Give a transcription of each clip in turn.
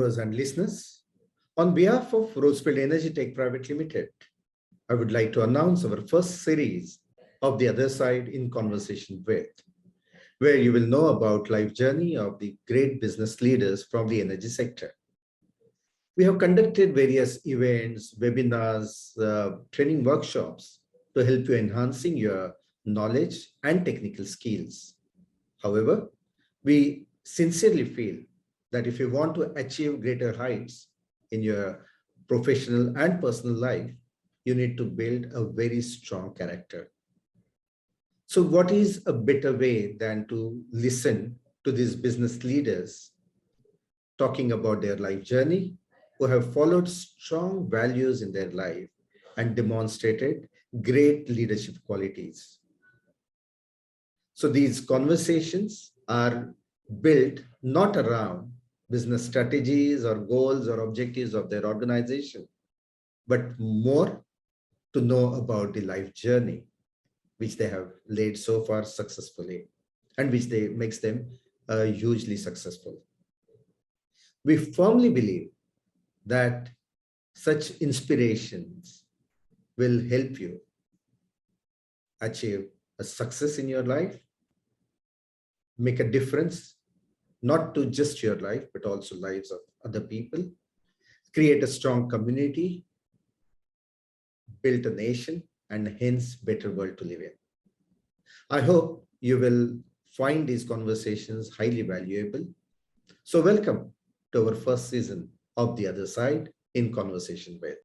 viewers and listeners, on behalf of Rosefield Energy Tech Private Limited, I would like to announce our first series of The Other Side in Conversation With, where you will know about life journey of the great business leaders from the energy sector. We have conducted various events, webinars, training workshops to help you enhancing your knowledge and technical skills. However, we sincerely feel that if you want to achieve greater heights in your professional and personal life, you need to build a very strong character. So what is a better way than to listen to these business leaders talking about their life journey, who have followed strong values in their life and demonstrated great leadership qualities. So these conversations are built not around business strategies or goals or objectives of their organization, but more to know about the life journey which they have led so far successfully and which makes them hugely successful. We firmly believe that such inspirations will help you achieve a success in your life, make a difference, not to just your life, but also lives of other people, create a strong community, build a nation, and hence better world to live in. I hope you will find these conversations highly valuable. So welcome to our first season of The Other Side in Conversation With.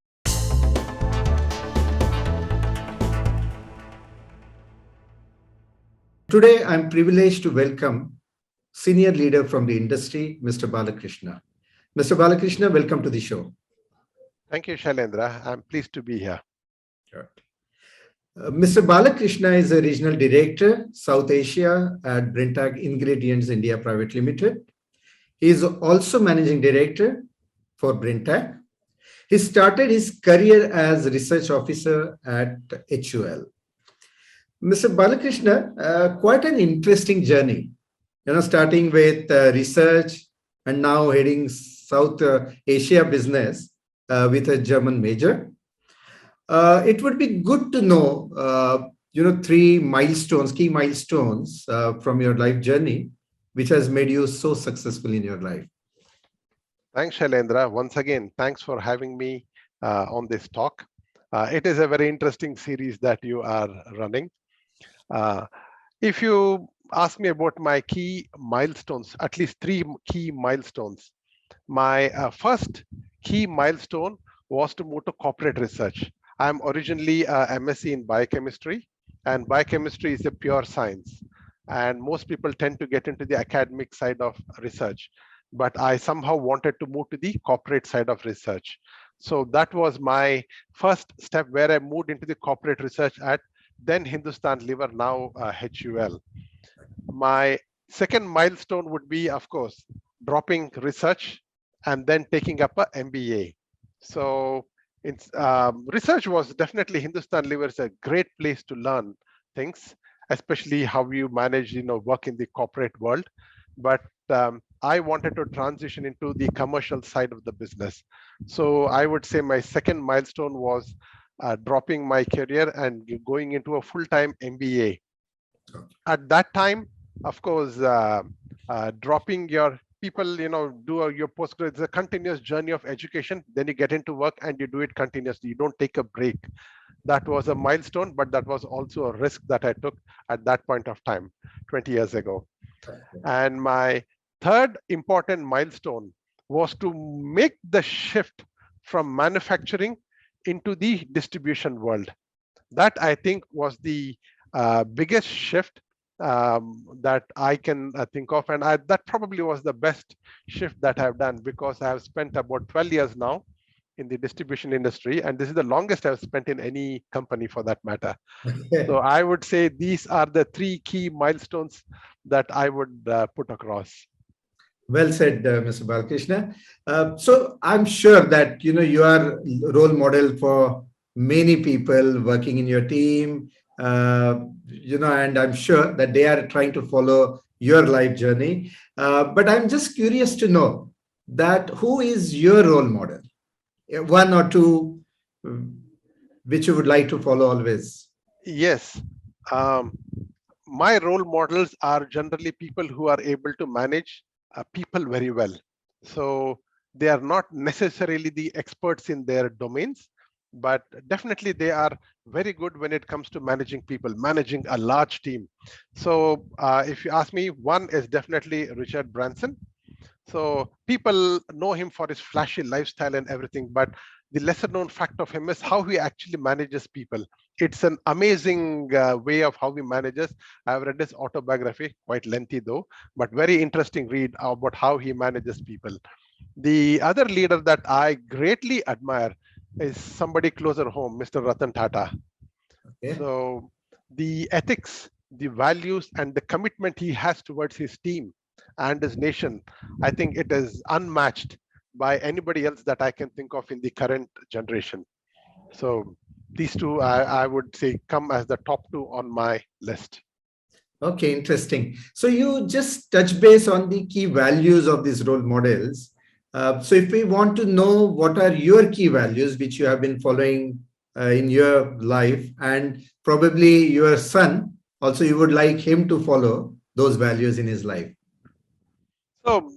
Today, I'm privileged to welcome senior leader from the industry, Mr. Balakrishna. Mr. Balakrishna, welcome to the show. Thank you, Shailendra. I'm pleased to be here. Sure. Mr. Balakrishna is a regional director, South Asia at Brenntag Ingredients India Private Limited. He is also managing director for Brenntag. He started his career as research officer at HUL. Mr. Balakrishna, quite an interesting journey, starting with research and now heading South Asia business with a German major. It would be good to know, three milestones, key milestones from your life journey, which has made you so successful in your life. Thanks, Shailendra. Once again, thanks for having me on this talk. It is a very interesting series that you are running. If you ask me about my key milestones, at least three key milestones, my first key milestone was to move to corporate research. I'm originally a MSc in biochemistry, and biochemistry is a pure science. And most people tend to get into the academic side of research. But I somehow wanted to move to the corporate side of research. So that was my first step, where I moved into the corporate research at then Hindustan Unilever, now HUL. My second milestone would be, of course, dropping research and then taking up a MBA. So research was definitely, Hindustan Unilever is a great place to learn things, especially how you manage, work in the corporate world. But I wanted to transition into the commercial side of the business. So I would say my second milestone was dropping my career and going into a full-time MBA. At that time, of course, dropping your people, do your postgraduate, it's a continuous journey of education. Then you get into work and you do it continuously. You don't take a break. That was a milestone, but that was also a risk that I took at that point of time, 20 years ago. And my third important milestone was to make the shift from manufacturing into the distribution world. That, I think, was the biggest shift that I can think of. And that probably was the best shift that I've done, because I have spent about 12 years now in the distribution industry. And this is the longest I've spent in any company, for that matter. So I would say these are the three key milestones that I would put across. Well said, Mr. Balakrishna. So I'm sure that you are role model for many people working in your team, and I'm sure that they are trying to follow your life journey. But I'm just curious to know that who is your role model? One or two which you would like to follow always. Yes. Um, my role models are generally people who are able to manage people very well. So they are not necessarily the experts in their domains, but definitely they are very good when it comes to managing people, managing a large team. So if you ask me, one is definitely Richard Branson. So people know him for his flashy lifestyle and everything, but the lesser known fact of him is how he actually manages people. It's an amazing way of how he manages. I've read his autobiography, quite lengthy though, but very interesting read about how he manages people. The other leader that I greatly admire is somebody closer home, Mr. Ratan Tata. Okay. So the ethics, the values, and the commitment he has towards his team and his nation, I think it is unmatched by anybody else that I can think of in the current generation. So these two, I would say, come as the top two on my list. Okay, interesting. So you just touch base on the key values of these role models. So if we want to know what are your key values which you have been following in your life, and probably your son also, you would like him to follow those values in his life. So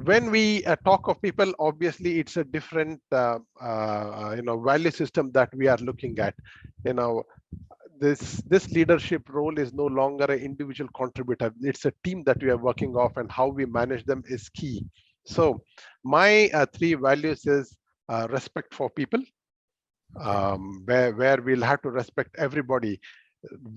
when we talk of people, obviously it's a different value system that we are looking at. You know, this leadership role is no longer an individual contributor. It's a team that we are working off, and how we manage them is key. So my three values is respect for people, where we'll have to respect everybody.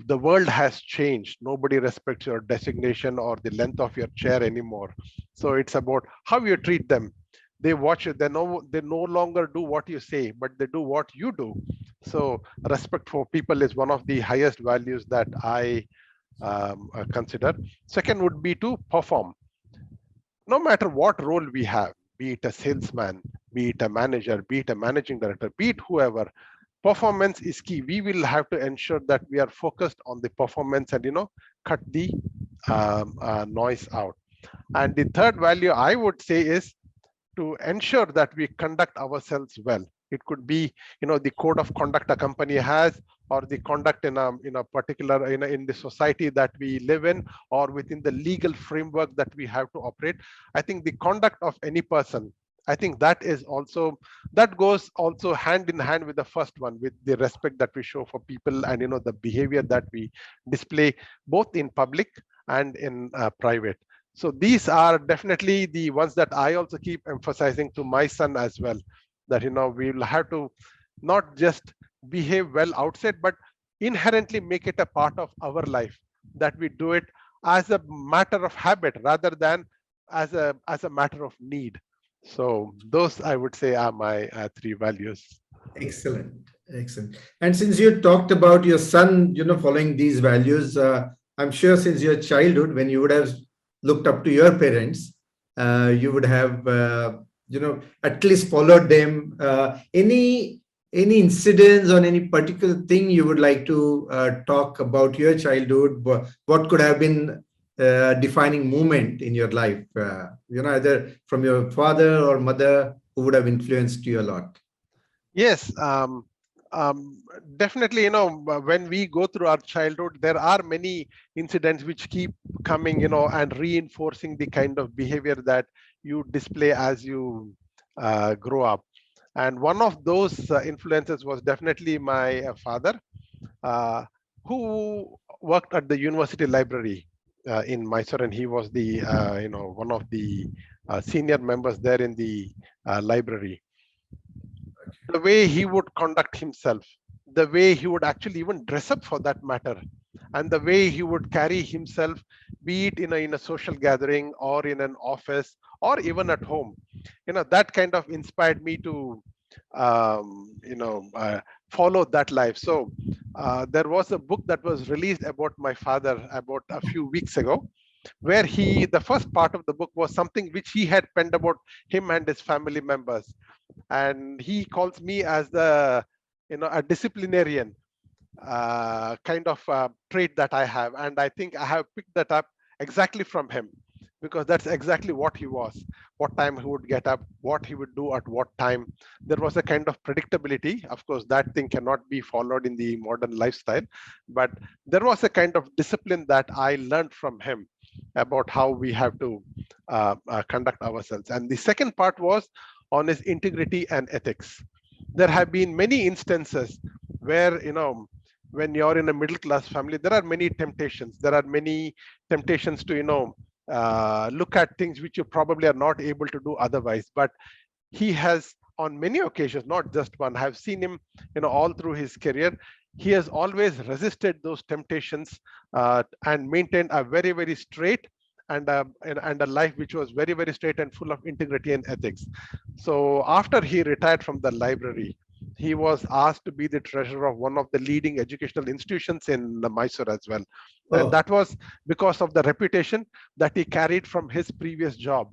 The world has changed. Nobody respects your designation or the length of your chair anymore. So it's about how you treat them. They watch it. They no longer do what you say, but they do what you do. So respect for people is one of the highest values that I consider. Second would be to perform. No matter what role we have, be it a salesman, be it a manager, be it a managing director, be it whoever, performance is key. We will have to ensure that we are focused on the performance and cut the noise out. And the third value I would say is to ensure that we conduct ourselves well. It could be, the code of conduct a company has, or the conduct in a particular, in the society that we live in, or within the legal framework that we have to operate. I think the conduct of any person, I think that goes also hand in hand with the first one, with the respect that we show for people, and the behavior that we display both in public and in private. So these are definitely the ones that I also keep emphasizing to my son as well, that we will have to not just behave well outside, but inherently make it a part of our life, that we do it as a matter of habit rather than as a matter of need. So those, I would say, are my three values. Excellent, excellent. And since you talked about your son, following these values, I'm sure since your childhood, when you would have looked up to your parents, you would have, at least followed them. Any incidents on any particular thing you would like to talk about your childhood? What could have been defining moment in your life? Either from your father or mother who would have influenced you a lot. Yes, definitely. When we go through our childhood, there are many incidents which keep coming, and reinforcing the kind of behavior that you display as you grow up. And one of those influences was definitely my father, uh, who worked at the university library in Mysore, and he was the, one of the senior members there in the library. The way he would conduct himself, the way he would actually even dress up for that matter, and the way he would carry himself, be it in a social gathering or in an office or even at home, that kind of inspired me to follow that life. So there was a book that was released about my father about a few weeks ago, where the first part of the book was something which he had penned about him and his family members, and he calls me as a disciplinarian kind of trait that I have, and I think I have picked that up exactly from him. because that's exactly what he was. What time he would get up, what he would do at what time. There was a kind of predictability. Of course, that thing cannot be followed in the modern lifestyle, but there was a kind of discipline that I learned from him about how we have to conduct ourselves. And the second part was on his integrity and ethics. There have been many instances where, when you're in a middle class family, there are many temptations. There are many temptations to, look at things which you probably are not able to do otherwise. But he has, on many occasions, not just one, I've seen him, all through his career, he has always resisted those temptations and maintained a very, very straight and a life which was very, very straight and full of integrity and ethics. So after he retired from the library, he was asked to be the treasurer of one of the leading educational institutions in Mysore as well. And Oh, that was because of the reputation that he carried from his previous job.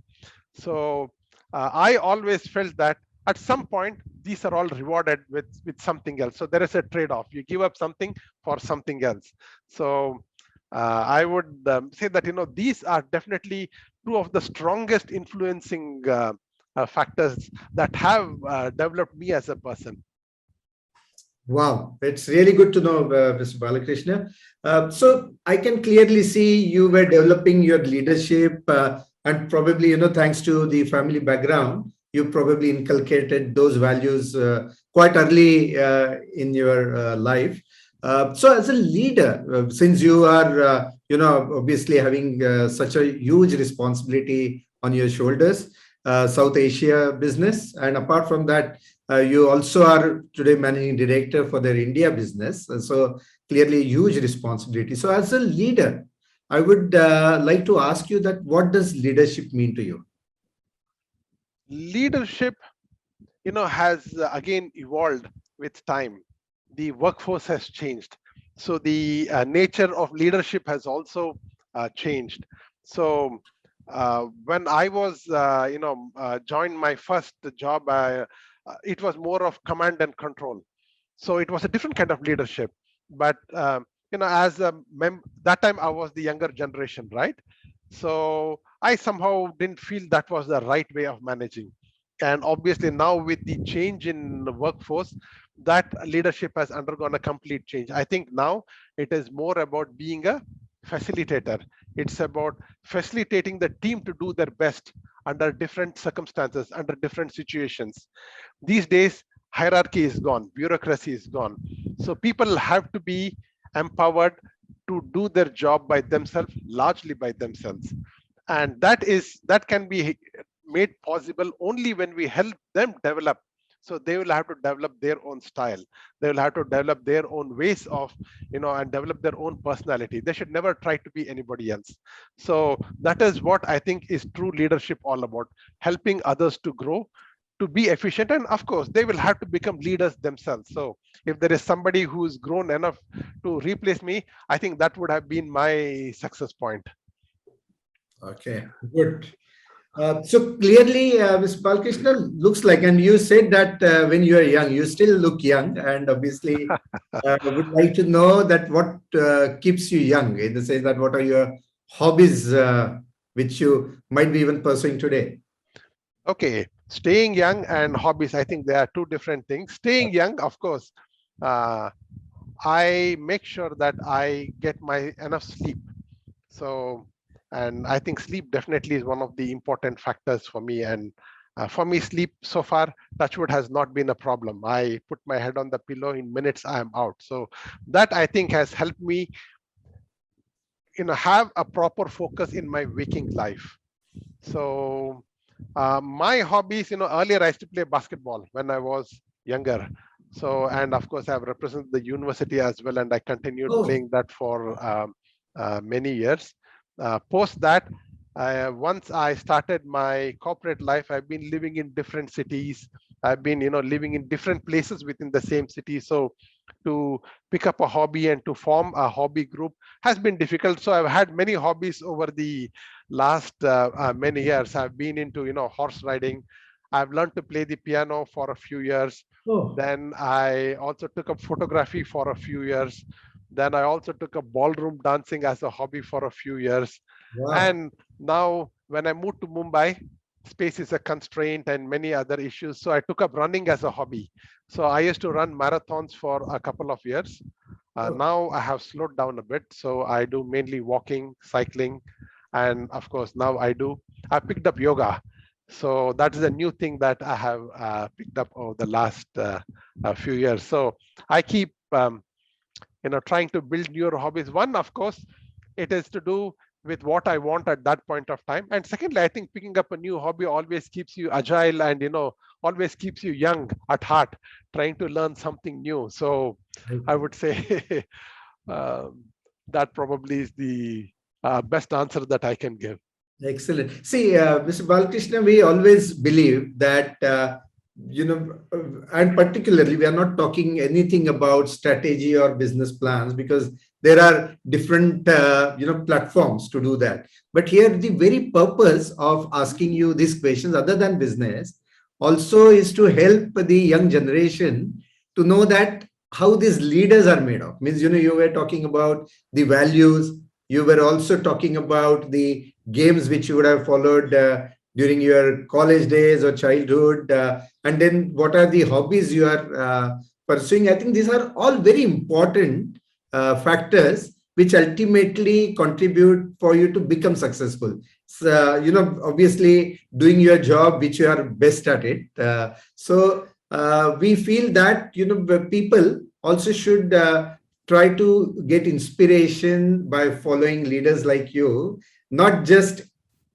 So I always felt that at some point, these are all rewarded with something else. So there is a trade-off. You give up something for something else. So I would say that, these are definitely two of the strongest influencing factors that have developed me as a person. wow. It's really good to know, Mr. Balakrishna. So I can clearly see you were developing your leadership and probably, thanks to the family background, you probably inculcated those values quite early in your life. So as a leader, since you are, obviously having such a huge responsibility on your shoulders, South Asia business, and apart from that, you also are today managing director for their India business. So clearly huge responsibility. So as a leader, I would like to ask you that what does leadership mean to you? Leadership, has again evolved with time. The workforce has changed. So the nature of leadership has also changed. So when I was, joined my first job, it was more of command and control. So it was a different kind of leadership. But as that time I was the younger generation, right? So I somehow didn't feel that was the right way of managing. And obviously now with the change in the workforce, that leadership has undergone a complete change. I think now it is more about being a facilitator. It's about facilitating the team to do their best under different circumstances, under different situations. These days, hierarchy is gone, bureaucracy is gone. So people have to be empowered to do their job by themselves, largely by themselves. And that can be made possible only when we help them develop. So they will have to develop their own style. They will have to develop their own ways of, and develop their own personality. They should never try to be anybody else. So that is what I think is true leadership all about: helping others to grow, to be efficient. And of course they will have to become leaders themselves. So if there is somebody who's grown enough to replace me, I think that would have been my success point. Okay, good. So clearly, Mr. Balkrishna looks like, and you said that when you are young, you still look young, and obviously would like to know that what keeps you young, in the sense that what are your hobbies which you might be even pursuing today? Okay, staying young and hobbies, I think they are two different things. Staying young, of course, uh, I make sure that I get my enough sleep. So, and I think sleep definitely is one of the important factors for me. And for me, sleep so far, touchwood, has not been a problem. I put my head on the pillow, in minutes I am out. So that I think has helped me, have a proper focus in my waking life. So my hobbies, earlier I used to play basketball when I was younger. So, and of course, I've represented the university as well, and I continued Oh, playing that for many years. Post that, once I started my corporate life, I've been living in different cities. I've been, living in different places within the same city. So to pick up a hobby and to form a hobby group has been difficult. So I've had many hobbies over the last many years. I've been into, horse riding. I've learned to play the piano for a few years. oh, Then I also took up photography for a few years. Then I also took up ballroom dancing as a hobby for a few years. wow. And now when I moved to Mumbai, space is a constraint and many other issues. So I took up running as a hobby. So I used to run marathons for a couple of years. Now I have slowed down a bit. So I do mainly walking, cycling, and of course now I picked up yoga. So that is a new thing that I have picked up over the last few years. So I keep trying to build newer hobbies. One, of course, it is to do with what I want at that point of time. And secondly, I think picking up a new hobby always keeps you agile and always keeps you young at heart, trying to learn something new. So I would say that probably is the best answer that I can give. Excellent. See, Mr. Balakrishna, we always believe that, and particularly we are not talking anything about strategy or business plans because there are different, platforms to do that. But here, the very purpose of asking you these questions, other than business, also is to help the young generation to know that how these leaders are made of. Means, you were talking about the values. You were also talking about the games which you would have followed during your college days or childhood, and then what are the hobbies you are pursuing. I think these are all very important factors which ultimately contribute for you to become successful. So, obviously doing your job which you are best at it. So we feel that, people also should try to get inspiration by following leaders like you, not just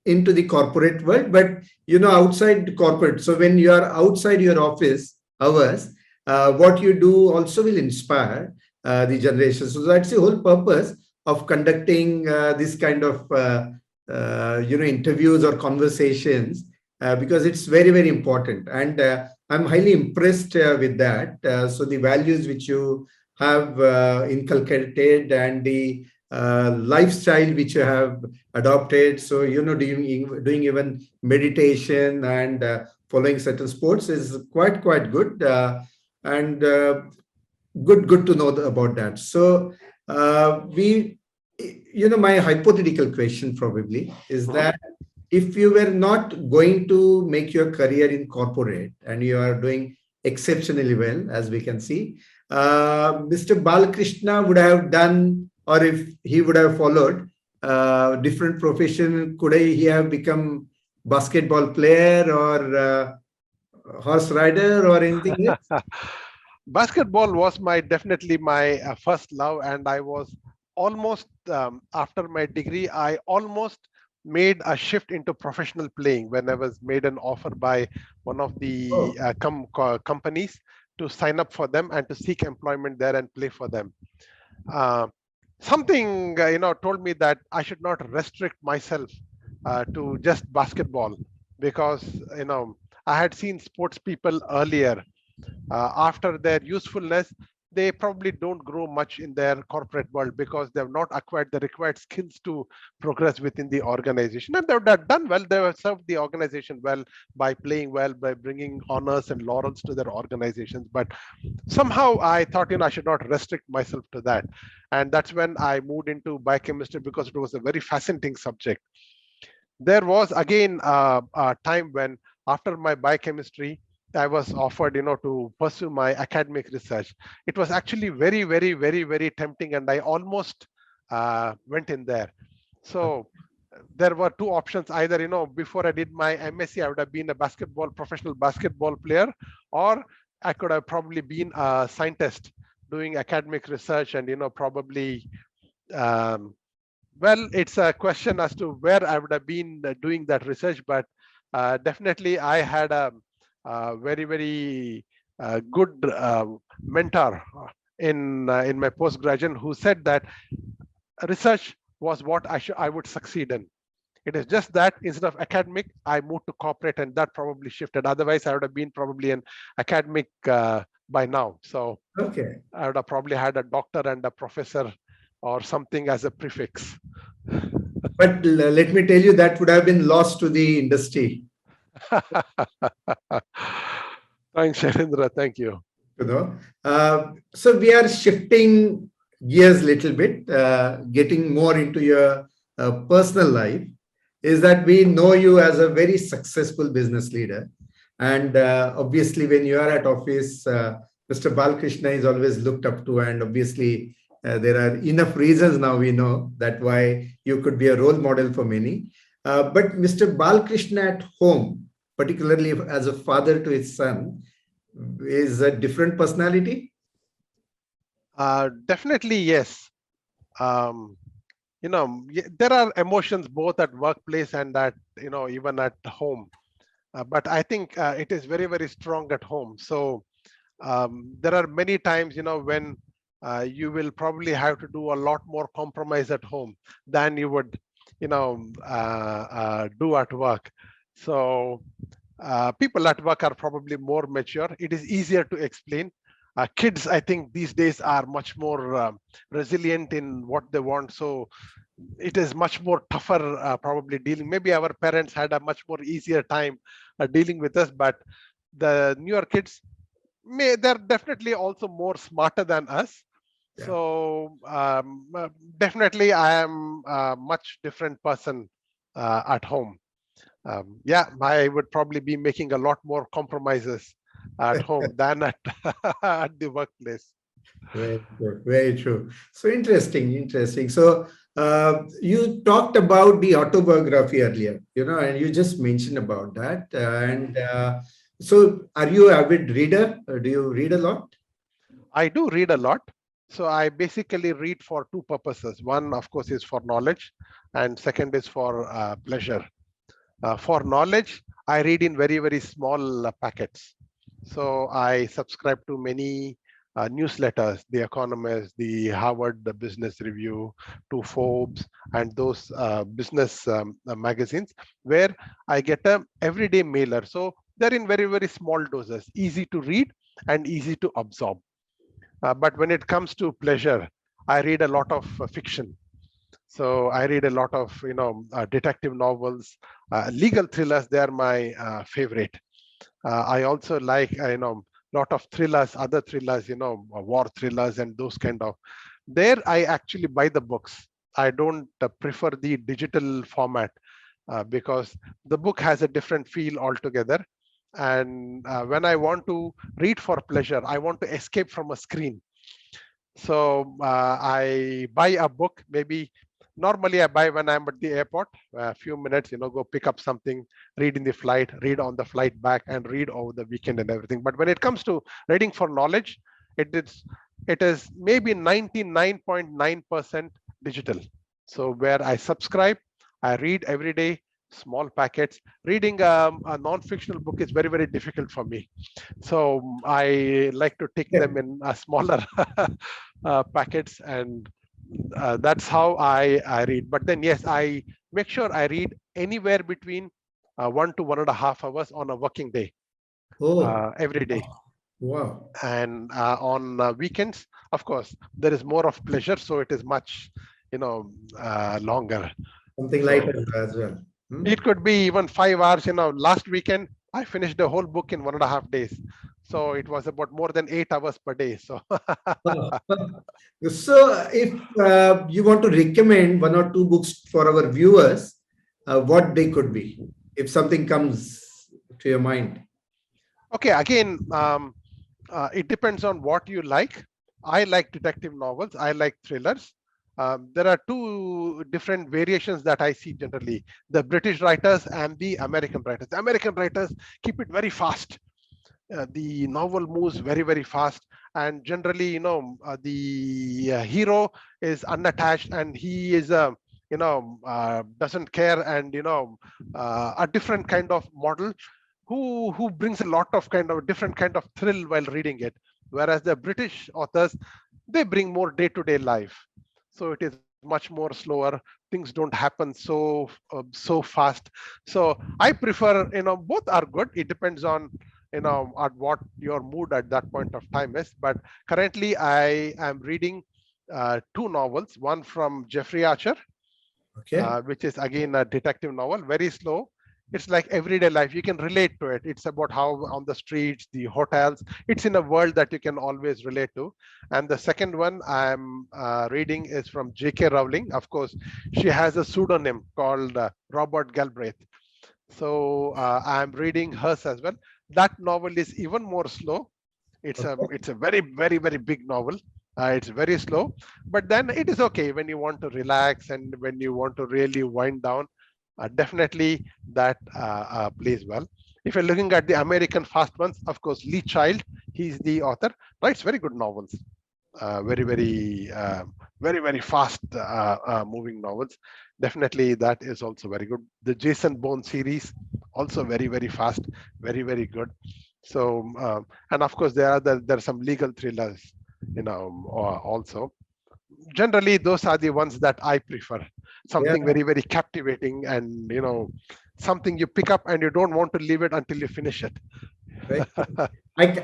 into the corporate world, but outside corporate. So when you are outside your office hours, what you do also will inspire the generation. So that's the whole purpose of conducting this kind of interviews or conversations, because it's very, very important. And I'm highly impressed with that. So the values which you have inculcated and the lifestyle which you have adopted. So, doing even meditation and following certain sports is quite good, and good to know about that. So, my hypothetical question probably is that if you were not going to make your career in corporate and you are doing exceptionally well, as we can see, Mr. Balakrishna would have done, or if he would have followed different profession, could he have become basketball player or horse rider or anything else? Basketball was definitely my first love, and I was almost after my degree, I almost made a shift into professional playing when I was made an offer by one of the companies to sign up for them and to seek employment there and play for them. Something told me that I should not restrict myself to just basketball, because I had seen sports people earlier. After their usefulness, they probably don't grow much in their corporate world because they have not acquired the required skills to progress within the organization. And they've done well. They have served the organization well by playing well, by bringing honors and laurels to their organizations. But somehow I thought, I should not restrict myself to that. And that's when I moved into biochemistry, because it was a very fascinating subject. There was again a time when after my biochemistry, I was offered, to pursue my academic research. It was actually very, very, very, very tempting, and I almost went in there. So there were two options. Either, before I did my MSc, I would have been a professional basketball player, or I could have probably been a scientist doing academic research and, probably, well, it's a question as to where I would have been doing that research, but definitely I had a very, very good mentor in my postgraduate who said that research was what I would succeed in. It is just that instead of academic, I moved to corporate, and that probably shifted. Otherwise, I would have been probably an academic by now. So Okay. I would have probably had a doctor and a professor or something as a prefix. But let me tell you, that would have been lost to the industry. Thanks, Sharendra. Thank you. So we are shifting gears a little bit, getting more into your personal life. is that we know you as a very successful business leader. And obviously, when you are at office, Mr. Balakrishna is always looked up to. And obviously, there are enough reasons now we know that why you could be a role model for many. But Mr. Balakrishna at home, particularly as a father to his son, is a different personality. Definitely, yes. Um, there are emotions both at workplace and at, even at home. But I think it is very, very strong at home. So there are many times, when you will probably have to do a lot more compromise at home than you would, do at work. So people at work are probably more mature. It is easier to explain. Kids, I think these days are much more resilient in what they want. So it is much more tougher probably dealing. Maybe our parents had a much more easier time dealing with us, but the newer kids, they're definitely also more smarter than us. Yeah. So definitely I am a much different person at home. Yeah, I would probably be making a lot more compromises at home than at, at the workplace. Very true. Very true. So interesting, interesting. So you talked about the autobiography earlier, and you just mentioned about that. And so are you an avid reader? Do you read a lot? I do read a lot. So I basically read for two purposes. One, of course, is for knowledge, and second is for pleasure. For knowledge, I read in very, very small packets. So I subscribe to many newsletters, The Economist, the Harvard Business Review, to Forbes, and those business magazines, where I get a everyday mailer. So they're in very, very small doses, easy to read and easy to absorb. But when it comes to pleasure, I read a lot of fiction. So I read a lot of detective novels, legal thrillers. They are my favorite. I also like lot of thrillers, other thrillers, war thrillers and those kind of. There I actually buy the books. I don't prefer the digital format because the book has a different feel altogether. And when I want to read for pleasure, I want to escape from a screen. So I buy a book. Maybe normally I buy when I'm at the airport, a few minutes, go pick up something, read in the flight, read on the flight back, and read over the weekend and everything. But when it comes to reading for knowledge, it is maybe 99.9% digital. So where I subscribe, I read every day, small packets. Reading a non-fictional book is very, very difficult for me. So I like to take them in a smaller packets, and that's how I read. But then, yes, I make sure I read anywhere between 1 to 1.5 hours on a working day, Oh, every day. wow. And on weekends, of course, there is more of pleasure, so it is much, longer. Something So lighter as well. it could be even 5 hours. Last weekend I finished the whole book in 1.5 days. So it was about more than 8 hours per day. So So if you want to recommend one or two books for our viewers, what they could be, if something comes to your mind. okay, again, it depends on what you like. I like detective novels. I like thrillers. There are two different variations that I see generally: the British writers and the American writers. The American writers keep it very fast. The novel moves very, very fast, and generally, the hero is unattached, and he is doesn't care, and a different kind of model who brings a lot of kind of different kind of thrill while reading it. Whereas the British authors, they bring more day-to-day life. So it is much more slower. Things don't happen so fast. So I prefer, both are good. It depends on at what your mood at that point of time is. But currently I am reading two novels, one from Jeffrey Archer, Okay. which is again a detective novel, very slow. It's like everyday life. You can relate to it. It's about how on the streets, the hotels. It's in a world that you can always relate to. And the second one I'm reading is from J.K. Rowling. Of course, she has a pseudonym called Robert Galbraith. So I'm reading hers as well. That novel is even more slow. It's a very big novel. It's very slow, but then it is okay when you want to relax and when you want to really wind down. Definitely that plays well. If you're looking at the American fast ones, of course, Lee Child, he's the author, writes very good novels. Very fast moving novels. Definitely that is also very good. The Jason Bourne series, also very fast, very good. So and of course there are some legal thrillers, also. Generally those are the ones that I prefer. Yeah, Something very captivating, and something you pick up and you don't want to leave it until you finish it. right.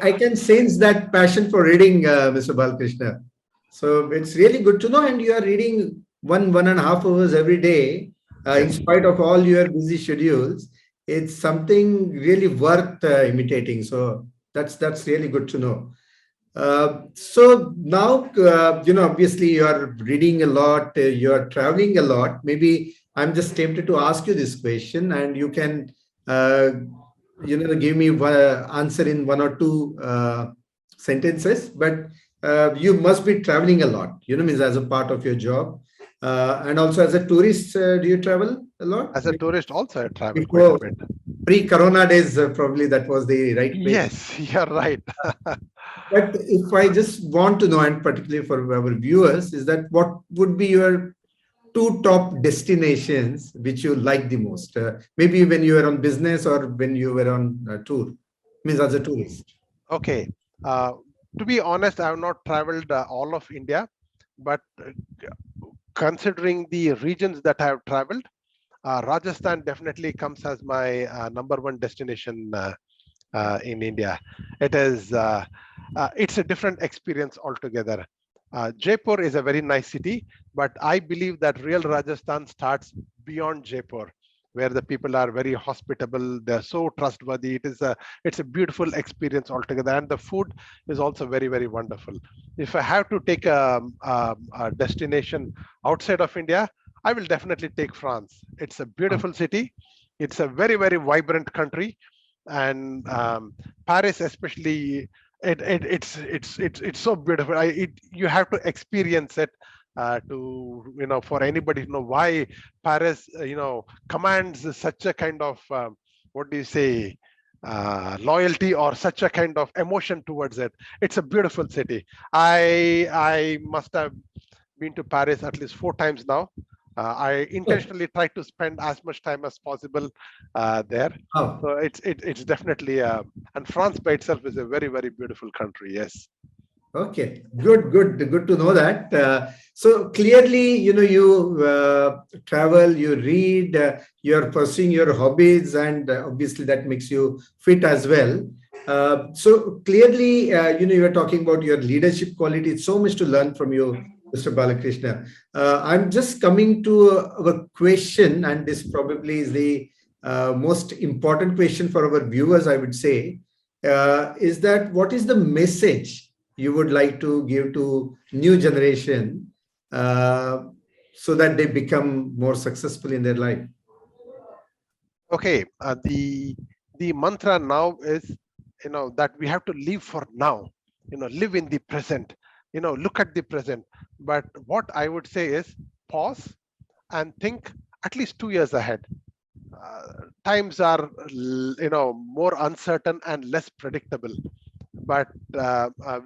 I can sense that passion for reading, Mr. Balakrishna. So it's really good to know. And you are reading 1.5 hours every day, in Yes. spite of all your busy schedules. It's something really worth imitating. So that's really good to know. So now, obviously you are reading a lot, you are traveling a lot. Maybe I'm just tempted to ask you this question, and you can, uh, give me one answer in one or two sentences. But you must be traveling a lot, means as a part of your job, and also as a tourist. Do you travel a lot? As a tourist also I travel quite a Before bit. pre-corona days, probably that was the right place. Yes, you're right. But if I just want to know, and particularly for our viewers, is that what would be your two top destinations which you like the most? Maybe when you were on business or when you were on tour, means as a tourist. Okay. Uh, to be honest, I have not traveled all of India, but considering the regions that I have traveled, Rajasthan definitely comes as my number one destination in India. It's a different experience altogether. Jaipur is a very nice city, but I believe that real Rajasthan starts beyond Jaipur, where the people are very hospitable. They're so trustworthy. It's a beautiful experience altogether, and the food is also very wonderful. If I have to take a destination outside of India, I will definitely take France. It's a beautiful city. It's a very vibrant country, and Paris especially. It's so beautiful. You have to experience it for anybody to know why Paris commands such a kind of what do you say, loyalty or such a kind of emotion towards it. It's a beautiful city. I must have been to Paris at least 4 times now. I intentionally try to spend as much time as possible there. Oh, So it's definitely and France by itself is a very beautiful country. Yes. okay, good to know that. So clearly, you travel, you read, you are pursuing your hobbies, and obviously that makes you fit as well. So clearly, you are talking about your leadership quality. So much to learn from you, Mr. Balakrishna. I'm just coming to a question, and this probably is the most important question for our viewers, I would say, is that what is the message you would like to give to new generation, uh, so that they become more successful in their life? Okay. The mantra now is that we have to live for now. Live in the present. Look at the present. But what I would say is pause and think at least 2 years ahead. uh, Times are more uncertain and less predictable, but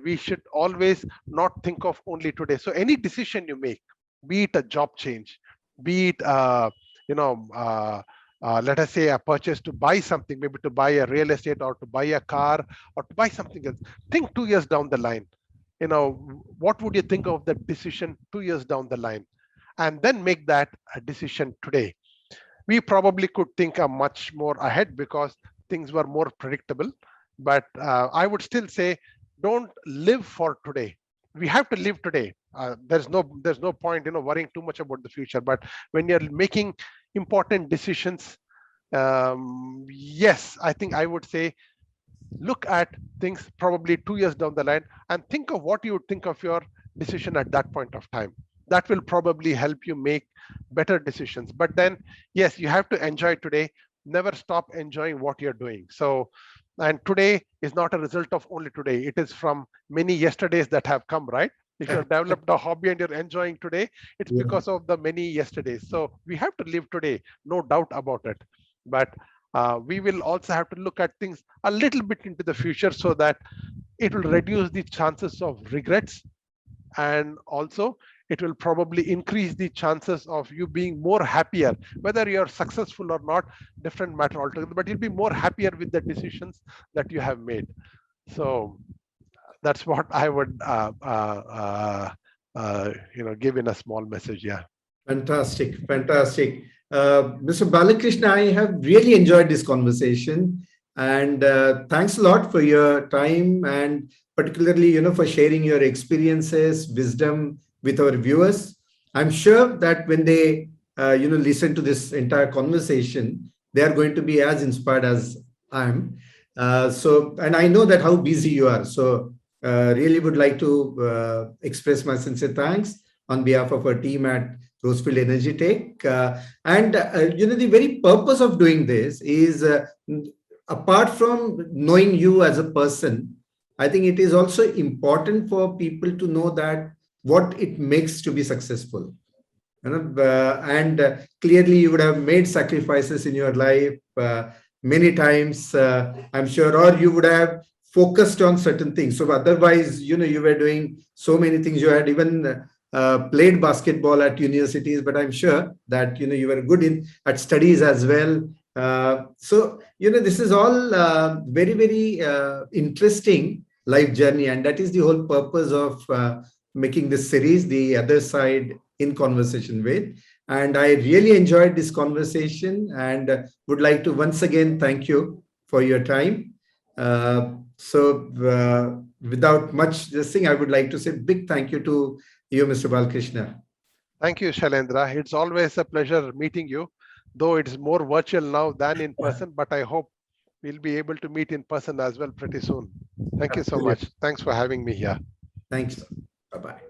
we should always not think of only today. So any decision you make, be it a job change, be it you know let us say a purchase to buy something, maybe to buy a real estate or to buy a car or to buy something else, think 2 years down the line. What would you think of the decision 2 years down the line, and then make that a decision today. We probably could think a much more ahead because things were more predictable. But I would still say, don't live for today. We have to live today. There's no point worrying too much about the future. But when you're making important decisions, yes, I think I would say look at things probably 2 years down the line and think of what you would think of your decision at that point of time. That will probably help you make better decisions. But then, yes, you have to enjoy today. Never stop enjoying what you're doing. So, and today is not a result of only today. It is from many yesterdays that have come, right? If you've developed a hobby and you're enjoying today, it's Yeah. because of the many yesterdays. So we have to live today, no doubt about it. But we will also have to look at things a little bit into the future so that it will reduce the chances of regrets, and also it will probably increase the chances of you being more happier. Whether you're successful or not, different matter altogether, but you'll be more happier with the decisions that you have made. So that's what I would give in a small message. Yeah. Fantastic, fantastic. Mr. Balakrishna, I have really enjoyed this conversation, and thanks a lot for your time, and particularly, for sharing your experiences, wisdom with our viewers. I'm sure that when they, listen to this entire conversation, they are going to be as inspired as I am. And I know that how busy you are. So, really would like to express my sincere thanks on behalf of our team at Rosefield Energy Tech. The very purpose of doing this is, apart from knowing you as a person, I think it is also important for people to know that what it makes to be successful. Clearly you would have made sacrifices in your life many times, I'm sure, or you would have focused on certain things. So otherwise, you were doing so many things. You had even played basketball at universities, but I'm sure that you were good at studies as well. This is all very, very interesting life journey, and that is the whole purpose of making this series, The Other Side in Conversation With. And I really enjoyed this conversation, and would like to once again thank you for your time. Without much this thing, I would like to say big thank you to you, Mr. Balakrishna. Thank you, Shailendra. It's always a pleasure meeting you, though it's more virtual now than in person, but I hope we'll be able to meet in person as well pretty soon. Thank you so much. Thanks for having me here. Thanks. Bye-bye.